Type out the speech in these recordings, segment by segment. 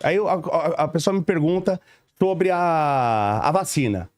Aí a pessoa me pergunta sobre a vacina.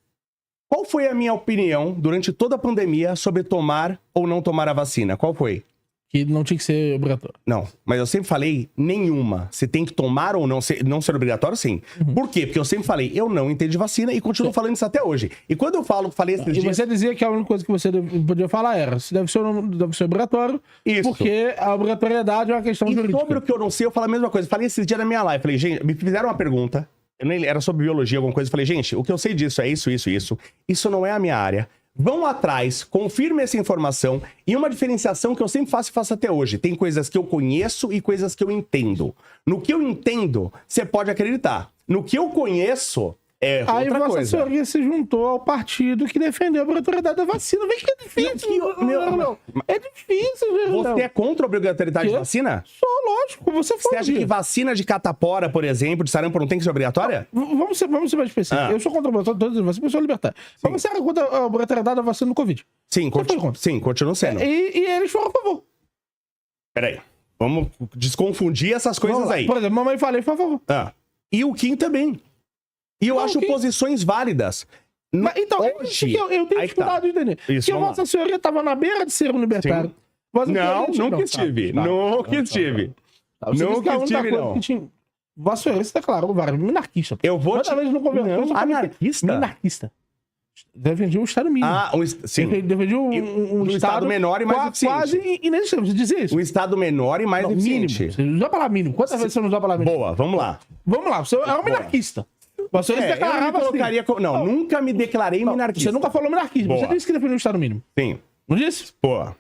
Qual foi a minha opinião durante toda a pandemia sobre tomar ou não tomar a vacina? Qual foi? Que não tinha que ser obrigatório. Não, mas eu sempre falei nenhuma. Se tem que tomar ou não ser obrigatório, sim. Por quê? Porque eu sempre falei, eu não entendo de vacina e continuo falando isso até hoje. E quando eu falei esses dias... E você dizia que a única coisa que você podia falar era, se deve ser ou não deve ser obrigatório, Isso. porque a obrigatoriedade é uma questão E jurídica. sobre o que eu não sei, eu falo a mesma coisa. Falei esses dias na minha live, falei, gente, me fizeram uma pergunta, era sobre biologia, alguma coisa, falei, gente, o que eu sei disso é isso, isso, isso. Isso não é a minha área. Vão atrás, confirme essa informação e uma diferenciação que eu sempre faço e faço até hoje. Tem coisas que eu conheço e coisas que eu entendo. No que eu entendo, você pode acreditar. No que eu conheço, é aí outra Vossa coisa. Senhoria se juntou ao partido que defendeu a obrigatoriedade da vacina. Veja que é difícil. Não. É difícil, velho. Você é contra a obrigatoriedade de vacina? Só, lógico, você foi. Você acha que vacina de catapora, por exemplo, de sarampo, não tem que ser obrigatória? Vamos ser mais específicos. Eu sou contra a obrigatoriedade da vacina, eu sou libertário. Mas você era contra a obrigatoriedade da vacina do Covid? Sim, continua sendo. E eles foram a favor. Peraí, vamos desconfundir essas coisas aí. Por exemplo, mamãe falei, por favor. E o Kim também. E eu acho posições válidas. Mas, então, hoje, eu tenho dificuldade de entender. Porque Vossa Senhoria estava na beira de ser um libertário. Não, nunca estive. Nunca estive. Nunca estive, não. Vossa Senhoria se declarou vários minarquista. Eu vou te... Não, anarquista? Minarquista. Defendia um Estado mínimo. Sim. Defendia um Estado menor e mais eficiente. Quase inexistente, você dizia isso. Um Estado menor e mais eficiente. Mínimo. Você usa a palavra mínimo. Quantas vezes você não usa a palavra mínimo? Boa, vamos lá. Vamos lá, você é um minarquista. Você se declarava Não, nunca me declarei minarquista. Você nunca falou minarquismo. Você disse que defendeu o Estado mínimo. Sim. Não disse? Boa.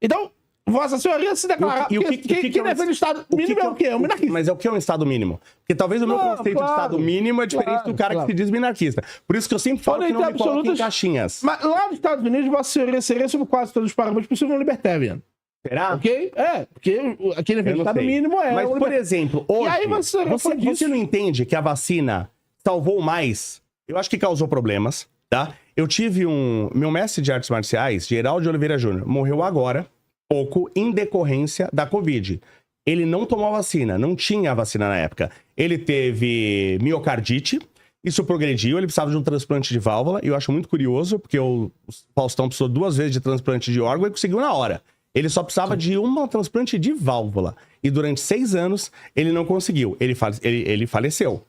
Então, Vossa Senhoria se declara. Quem defende o Estado mínimo é o quê? É um minarquista. Mas é o que é um Estado mínimo? Porque talvez o meu conceito de Estado mínimo é diferente do cara que se diz minarquista. Por isso que eu sempre falo que não me coloco em caixinhas. Mas lá nos Estados Unidos, Vossa Senhoria seria sobre quase todos os parâmetros possíveis um libertarian. Será? Ok? Porque aquele defende o Estado mínimo é... Mas, por exemplo, hoje, e aí você não entende que a vacina salvou mais? Eu acho que causou problemas, tá? Eu tive meu mestre de artes marciais, Geraldo de Oliveira Júnior, morreu agora, pouco, em decorrência da Covid. Ele não tomou a vacina, não tinha a vacina na época. Ele teve miocardite, isso progrediu, ele precisava de um transplante de válvula, e eu acho muito curioso, porque o Faustão precisou 2 vezes de transplante de órgão e conseguiu na hora. Ele só precisava de um transplante de válvula. E durante 6 anos, ele não conseguiu. Ele faleceu.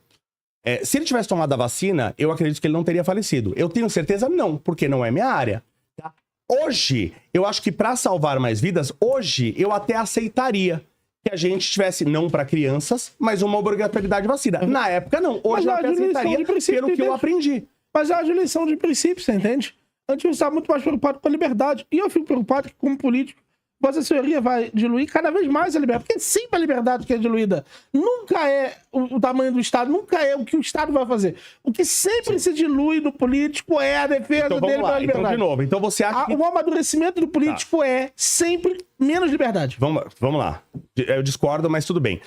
Se ele tivesse tomado a vacina, eu acredito que ele não teria falecido. Eu tenho certeza? Não, porque não é minha área. Tá? Hoje, eu acho que para salvar mais vidas, hoje eu até aceitaria que a gente tivesse, não para crianças, mas uma obrigatoriedade de vacina. Na época, não. Hoje eu até aceitaria pelo que eu aprendi. Mas é uma lição de princípio, você entende? Antes eu estava muito mais preocupado com a liberdade. E eu fico preocupado que, como político, Vossa Senhoria vai diluir cada vez mais a liberdade. Porque sempre a liberdade que é diluída nunca é o tamanho do Estado, nunca é o que o Estado vai fazer. O que sempre se dilui no político é a defesa dele pela liberdade. Então, de novo, então você acha que... O amadurecimento do político é sempre menos liberdade. Vamos lá. Eu discordo, mas tudo bem.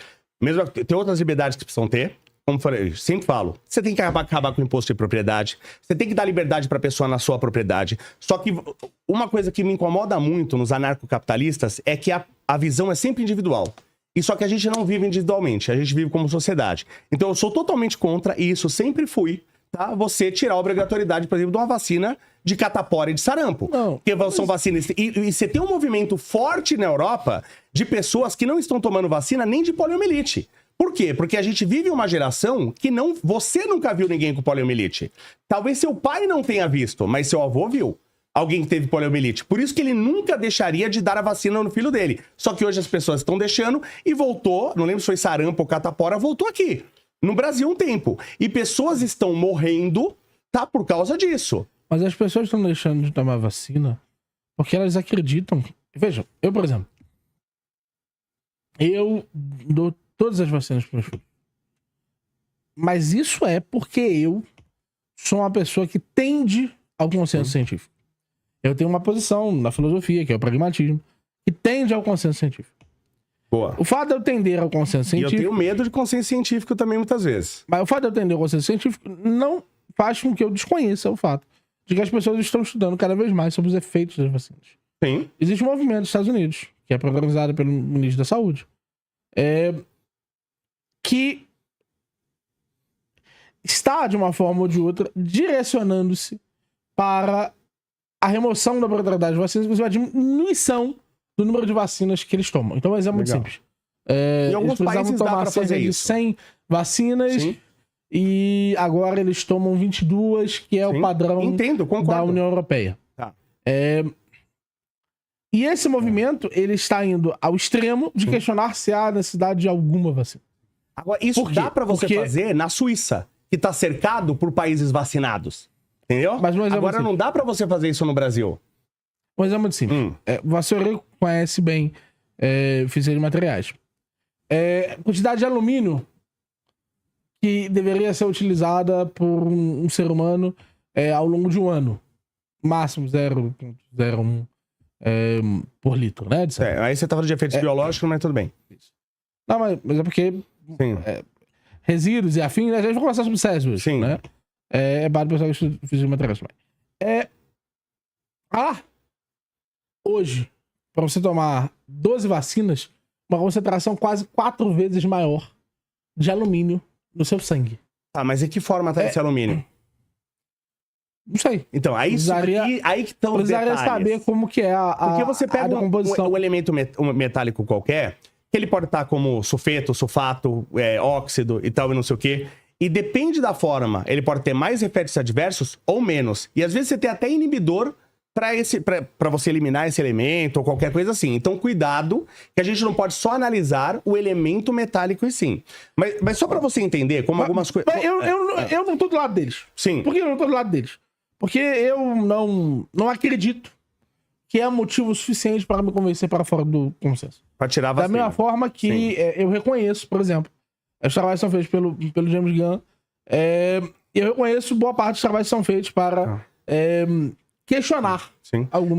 Tem outras liberdades que precisam ter. Como eu falei, sempre falo, você tem que acabar com o imposto de propriedade, você tem que dar liberdade para a pessoa na sua propriedade. Só que uma coisa que me incomoda muito nos anarcocapitalistas é que a visão é sempre individual. E só que a gente não vive individualmente, a gente vive como sociedade. Então eu sou totalmente contra, e isso sempre fui, tá? Você tirar a obrigatoriedade, por exemplo, de uma vacina de catapora e de sarampo. Não, porque são vacinas... E você tem um movimento forte na Europa de pessoas que não estão tomando vacina nem de poliomielite. Por quê? Porque a gente vive uma geração que você nunca viu ninguém com poliomielite. Talvez seu pai não tenha visto, mas seu avô viu alguém que teve poliomielite. Por isso que ele nunca deixaria de dar a vacina no filho dele. Só que hoje as pessoas estão deixando e voltou, não lembro se foi sarampo ou catapora, voltou aqui. No Brasil um tempo. E pessoas estão morrendo, tá? Por causa disso. Mas as pessoas estão deixando de tomar vacina porque elas acreditam... Veja, eu, por exemplo, eu dou todas as vacinas para os filhos. Mas isso é porque eu sou uma pessoa que tende ao consenso científico. Eu tenho uma posição na filosofia, que é o pragmatismo, que tende ao consenso científico. Boa. O fato de eu tender ao consenso científico... E eu tenho medo de consenso científico também, muitas vezes. Mas o fato de eu tender ao consenso científico não faz com que eu desconheça o fato de que as pessoas estão estudando cada vez mais sobre os efeitos das vacinas. Sim. Existe um movimento nos Estados Unidos, que é organizado pelo ministro da Saúde, que está, de uma forma ou de outra, direcionando-se para a remoção da obrigatoriedade de vacinas, inclusive a diminuição do número de vacinas que eles tomam. Então, o exemplo é muito Legal. simples. Em alguns eles precisavam países dá tomar pra fazer cerca de isso. 100 vacinas Sim. e agora eles tomam 22, que é Sim. o padrão Entendo, da concordo. União Europeia. Tá. E esse movimento, ele está indo ao extremo de questionar se há necessidade de alguma vacina. Agora, isso Por quê? dá pra você Porque- fazer na Suíça, que tá cercado por países vacinados. Entendeu? Mas um exemplo Agora não dá pra você fazer isso no Brasil. Um exemplo muito simples. O Vassouri conhece bem física de materiais. Quantidade de alumínio que deveria ser utilizada por um ser humano ao longo de um ano. Máximo 0,01 por litro, né? Aí você tá falando de efeitos biológicos, mas tudo bem. Não, mas é porque Sim. resíduos e afins, a gente vai conversar sobre Césio hoje, Sim. né? É básico pessoal que estuda física de materiais também. Hoje, para você tomar 12 vacinas, uma concentração quase 4 vezes maior de alumínio no seu sangue. Tá, mas em que forma tá esse alumínio? Não sei. Então, aí que estão os Precisaria detalhes. saber como que é a Porque você a pega decomposição. um elemento metálico qualquer, que ele pode estar como sulfeto, sulfato, óxido e tal, e não sei o quê. E depende da forma, ele pode ter mais efeitos adversos ou menos. E às vezes você tem até inibidor pra você eliminar esse elemento ou qualquer coisa assim. Então, cuidado, que a gente não pode só analisar o elemento metálico em si. Mas só pra você entender como algumas coisas... Eu não tô do lado deles. Sim. Por que eu não tô do lado deles? Porque eu não acredito que é motivo suficiente para me convencer para fora do consenso. Pra tirar a Da vacina. mesma forma que eu reconheço, por exemplo, os trabalhos são feitos pelo James Gunn, eu reconheço boa parte dos trabalhos que são feitos para questionar Sim. algumas